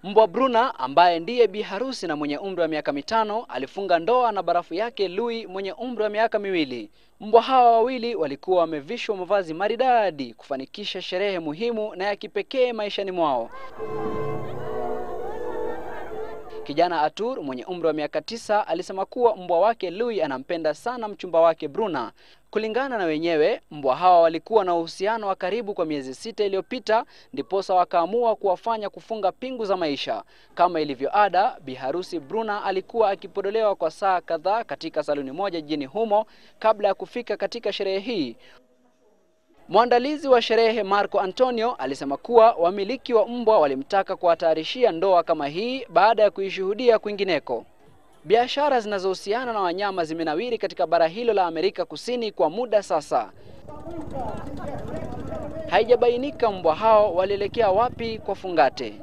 Mbwa Bruna ambaye ndiye bi harusi na mwenye umri wa miaka 5 alifunga ndoa na barafu yake Louis mwenye umri wa miaka 2. Mbwa hawa wawili walikuwa wamevishwa mavazi maridadi kufanikisha sherehe muhimu na ya kipekee maishani mwao. Kijana Arthur mwenye umri wa miaka 9 alisema kuwa mbwa wake Louis anampenda sana mchumba wake Bruna. Kulingana na wenyewe, mbwa hawa walikuwa na uhusiano wa karibu kwa miezi 6 iliyopita, ndiposa wakaamua kuwafanya kufunga pingu za maisha. Kama ilivyo ada, bi harusi Bruna alikuwa akipodolewa kwa saa kadhaa katika saluni moja jijini humo kabla ya kufika katika sherehe hii. Mwandalizi wa sherehe Marco Antonio alisema kuwa wamiliki wa mbwa walimtaka kuhatarishia ndoa kama hii baada ya kuishuhudia kwingineko. Biashara zinazohusiana na wanyama zimenawiri katika bara hilo la Amerika Kusini kwa muda sasa. Haijabainika mbwa hao walielekea wapi kwa fungate.